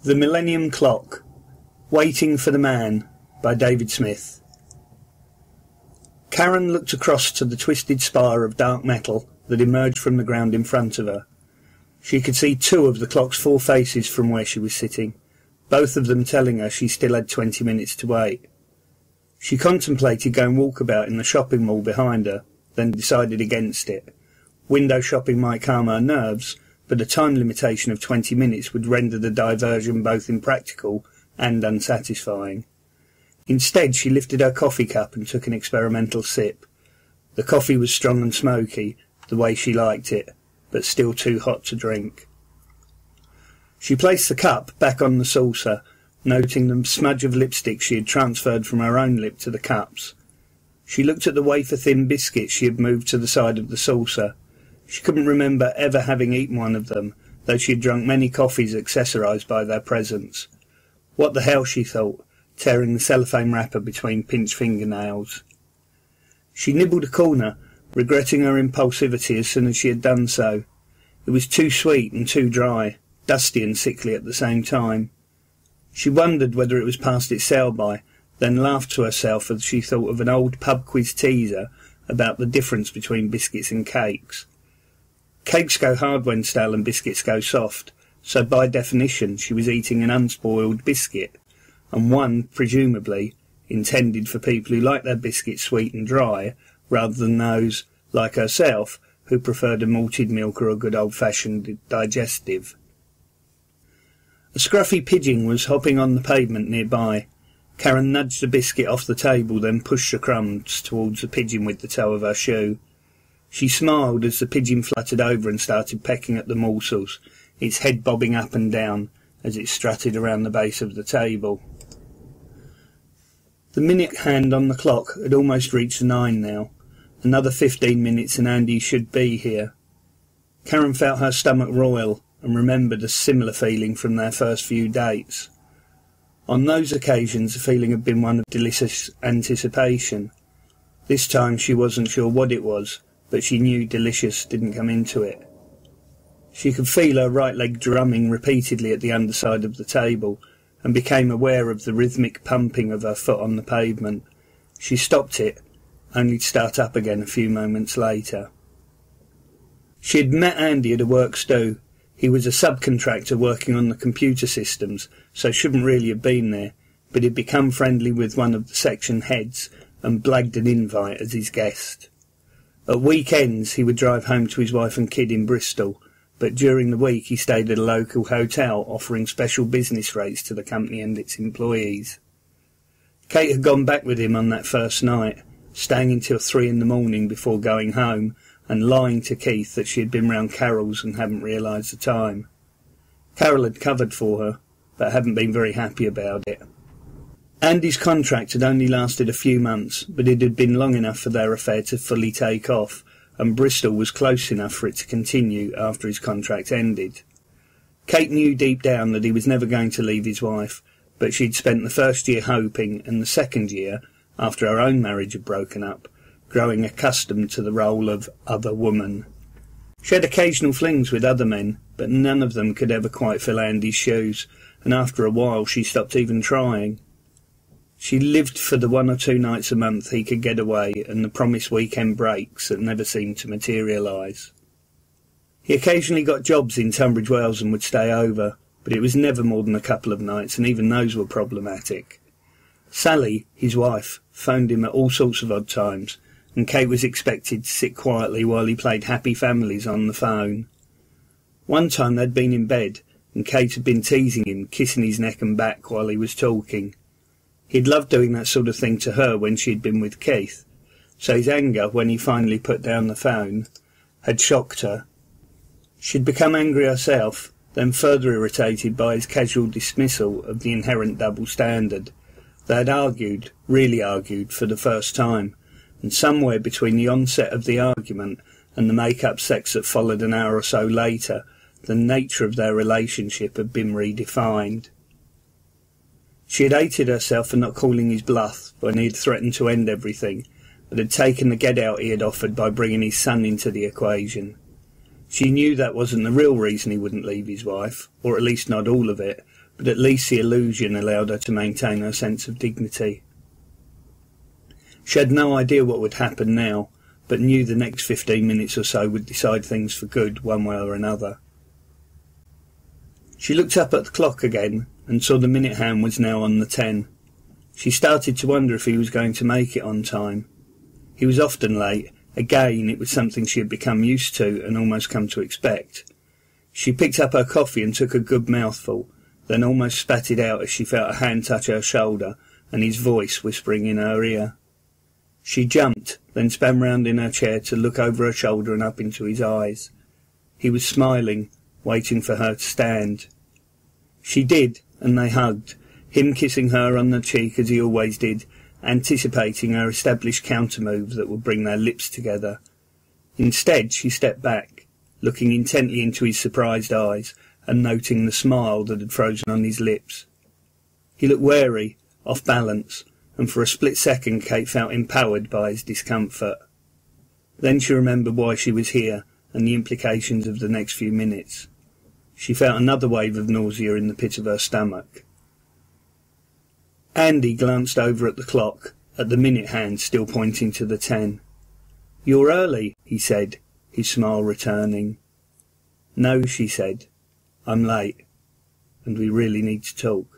The Millennium Clock, Waiting for the Man, by David Smith. Karen looked across to the twisted spire of dark metal that emerged from the ground in front of her. She could see two of the clock's four faces from where she was sitting, both of them telling her she still had 20 minutes to wait. She contemplated going walkabout in the shopping mall behind her, then decided against it. Window shopping might calm her nerves, but a time limitation of 20 minutes would render the diversion both impractical and unsatisfying. Instead, she lifted her coffee cup and took an experimental sip. The coffee was strong and smoky, the way she liked it, but still too hot to drink. She placed the cup back on the saucer, noting the smudge of lipstick she had transferred from her own lip to the cup's. She looked at the wafer-thin biscuits she had moved to the side of the saucer. She couldn't remember ever having eaten one of them, though she had drunk many coffees accessorised by their presence. What the hell, she thought, tearing the cellophane wrapper between pinched fingernails. She nibbled a corner, regretting her impulsivity as soon as she had done so. It was too sweet and too dry, dusty and sickly at the same time. She wondered whether it was past its sell-by, then laughed to herself as she thought of an old pub quiz teaser about the difference between biscuits and cakes. Cakes go hard when stale and biscuits go soft, so by definition she was eating an unspoiled biscuit, and one, presumably, intended for people who like their biscuits sweet and dry, rather than those, like herself, who preferred a malted milk or a good old-fashioned digestive. A scruffy pigeon was hopping on the pavement nearby. Karen nudged the biscuit off the table, then pushed the crumbs towards the pigeon with the toe of her shoe. She smiled as the pigeon fluttered over and started pecking at the morsels, its head bobbing up and down as it strutted around the base of the table. The minute hand on the clock had almost reached 9 now. Another 15 minutes and Andy should be here. Karen felt her stomach roil and remembered a similar feeling from their first few dates. On those occasions the feeling had been one of delicious anticipation. This time she wasn't sure what it was, but she knew delicious didn't come into it. She could feel her right leg drumming repeatedly at the underside of the table, and became aware of the rhythmic pumping of her foot on the pavement. She stopped it, only to start up again a few moments later. She had met Andy at a works do. He was a subcontractor working on the computer systems, so shouldn't really have been there, but he'd become friendly with one of the section heads and blagged an invite as his guest. At weekends he would drive home to his wife and kid in Bristol, but during the week he stayed at a local hotel offering special business rates to the company and its employees. Kate had gone back with him on that first night, staying until 3 in the morning before going home and lying to Keith that she had been round Carol's and hadn't realised the time. Carol had covered for her, but hadn't been very happy about it. Andy's contract had only lasted a few months, but it had been long enough for their affair to fully take off, and Bristol was close enough for it to continue after his contract ended. Kate knew deep down that he was never going to leave his wife, but she'd spent the first year hoping, and the second year, after her own marriage had broken up, growing accustomed to the role of other woman. She had occasional flings with other men, but none of them could ever quite fill Andy's shoes, and after a while she stopped even trying. She lived for the 1 or 2 nights a month he could get away and the promised weekend breaks that never seemed to materialise. He occasionally got jobs in Tunbridge Wells and would stay over, but it was never more than a couple of nights, and even those were problematic. Sally, his wife, phoned him at all sorts of odd times, and Kate was expected to sit quietly while he played Happy Families on the phone. One time they'd been in bed, and Kate had been teasing him, kissing his neck and back while he was talking. He'd loved doing that sort of thing to her when she'd been with Keith, so his anger, when he finally put down the phone, had shocked her. She'd become angry herself, then further irritated by his casual dismissal of the inherent double standard. They had argued, really argued, for the first time, and somewhere between the onset of the argument and the make-up sex that followed an hour or so later, the nature of their relationship had been redefined. She had hated herself for not calling his bluff when he had threatened to end everything, but had taken the get-out he had offered by bringing his son into the equation. She knew that wasn't the real reason he wouldn't leave his wife, or at least not all of it, but at least the illusion allowed her to maintain her sense of dignity. She had no idea what would happen now, but knew the next 15 minutes or so would decide things for good, one way or another. She looked up at the clock again and saw the minute hand was now on the 10. She started to wonder if he was going to make it on time. He was often late. Again, it was something she had become used to and almost come to expect. She picked up her coffee and took a good mouthful, then almost spat it out as she felt a hand touch her shoulder and his voice whispering in her ear. She jumped, then span round in her chair to look over her shoulder and up into his eyes. He was smiling, waiting for her to stand. She did, and they hugged, him kissing her on the cheek as he always did, anticipating her established counter-move that would bring their lips together. Instead, she stepped back, looking intently into his surprised eyes and noting the smile that had frozen on his lips. He looked wary, off balance, and for a split second Kate felt empowered by his discomfort. Then she remembered why she was here and the implications of the next few minutes. She felt another wave of nausea in the pit of her stomach. Andy glanced over at the clock, at the minute hand still pointing to the 10. "You're early," he said, his smile returning. "No," she said. "I'm late, and we really need to talk."